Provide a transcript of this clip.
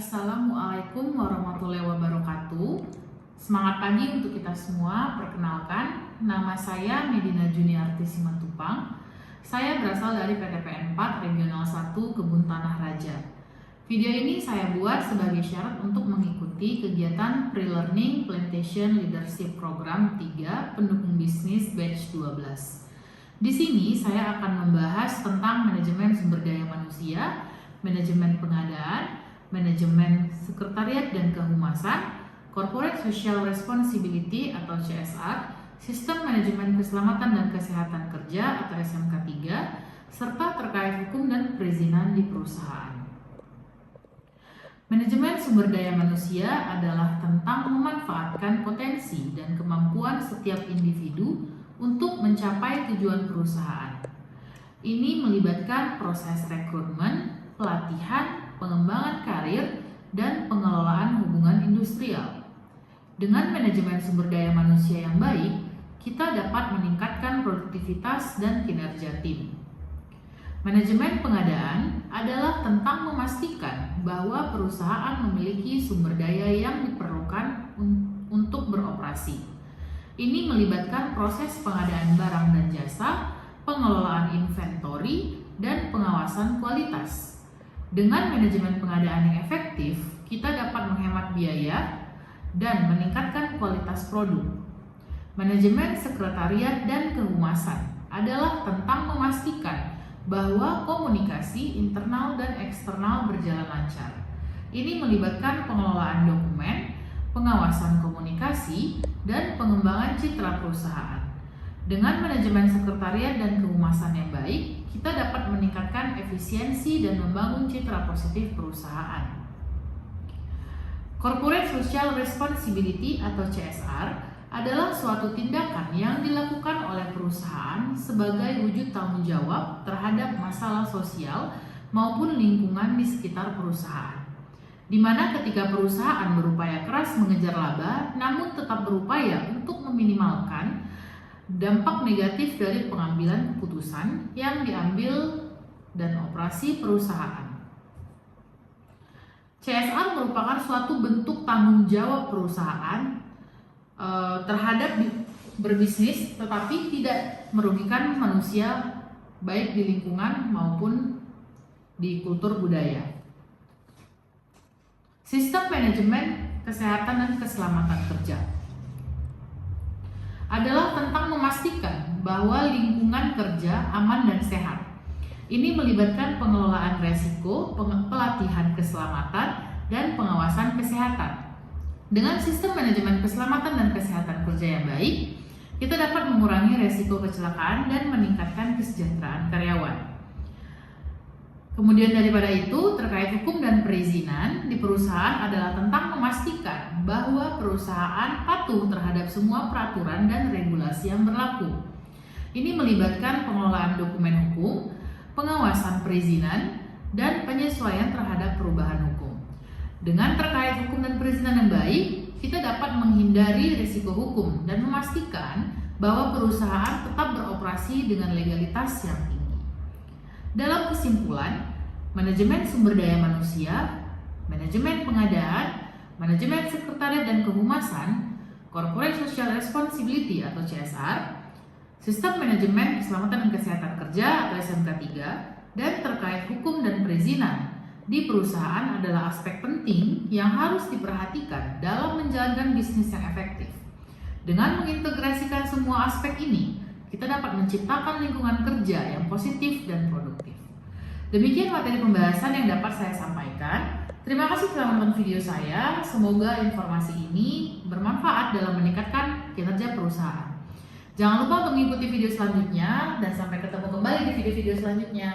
Assalamualaikum warahmatullahi wabarakatuh. Semangat pagi untuk kita semua. Perkenalkan, nama saya Medina Juniarti Simatupang. Saya berasal dari PTPN 4 Regional 1 Kebun Tanah Raja. Video ini saya buat sebagai syarat untuk mengikuti kegiatan Pre-Learning Plantation Leadership Program 3 Pendukung Bisnis Batch 12. Di sini saya akan membahas tentang manajemen sumber daya manusia, manajemen pengadaan, manajemen sekretariat dan kehumasan, Corporate Social Responsibility atau CSR, Sistem Manajemen Keselamatan dan Kesehatan Kerja atau SMK 3, serta terkait hukum dan perizinan di perusahaan. Manajemen sumber daya manusia adalah tentang memanfaatkan potensi dan kemampuan setiap individu untuk mencapai tujuan perusahaan. Ini melibatkan proses rekrutmen, pelatihan, pengembangan karir, dan pengelolaan hubungan industrial. Dengan manajemen sumber daya manusia yang baik, kita dapat meningkatkan produktivitas dan kinerja tim. Manajemen pengadaan adalah tentang memastikan bahwa perusahaan memiliki sumber daya yang diperlukan untuk beroperasi. Ini melibatkan proses pengadaan barang dan jasa, pengelolaan inventory, dan pengawasan kualitas. Dengan manajemen pengadaan yang efektif, kita dapat menghemat biaya dan meningkatkan kualitas produk. Manajemen sekretariat dan kehumasan adalah tentang memastikan bahwa komunikasi internal dan eksternal berjalan lancar. Ini melibatkan pengelolaan dokumen, pengawasan komunikasi, dan pengembangan citra perusahaan. Dengan manajemen sekretariat dan kehumasan yang baik, kita dapat meningkatkan efisiensi dan membangun citra positif perusahaan. Corporate Social Responsibility atau CSR adalah suatu tindakan yang dilakukan oleh perusahaan sebagai wujud tanggung jawab terhadap masalah sosial maupun lingkungan di sekitar perusahaan. Di mana ketika perusahaan berupaya keras mengejar laba, namun tetap berupaya untuk meminimalkan dampak negatif dari pengambilan keputusan yang diambil dan operasi perusahaan. CSR merupakan suatu bentuk tanggung jawab perusahaan terhadap berbisnis, tetapi tidak merugikan manusia baik di lingkungan maupun di kultur budaya. Sistem manajemen kesehatan dan keselamatan kerja adalah tentang memastikan bahwa lingkungan kerja aman dan sehat. Ini melibatkan pengelolaan resiko, pelatihan keselamatan, dan pengawasan kesehatan. Dengan sistem manajemen keselamatan dan kesehatan kerja yang baik, kita dapat mengurangi resiko kecelakaan dan meningkatkan kesejahteraan karyawan. Kemudian daripada itu, terkait hukum dan perizinan di perusahaan adalah tentang memastikan bahwa perusahaan patuh terhadap semua peraturan dan regulasi yang berlaku. Ini melibatkan pengelolaan dokumen hukum, pengawasan perizinan, dan penyesuaian terhadap perubahan hukum. Dengan terkait hukum dan perizinan yang baik, kita dapat menghindari risiko hukum dan memastikan bahwa perusahaan tetap beroperasi dengan legalitas yang tinggi. Dalam kesimpulan, manajemen sumber daya manusia, manajemen pengadaan, manajemen sekretariat dan kehumasan, Corporate Social Responsibility atau CSR, Sistem Manajemen Keselamatan dan Kesehatan Kerja atau SMK 3, dan terkait hukum dan perizinan di perusahaan adalah aspek penting yang harus diperhatikan dalam menjalankan bisnis yang efektif. Dengan mengintegrasikan semua aspek ini, kita dapat menciptakan lingkungan kerja yang positif dan produktif. Demikian materi pembahasan yang dapat saya sampaikan. Terima kasih telah menonton video saya. Semoga informasi ini bermanfaat dalam meningkatkan kinerja perusahaan. Jangan lupa untuk mengikuti video selanjutnya dan sampai ketemu kembali di video-video selanjutnya.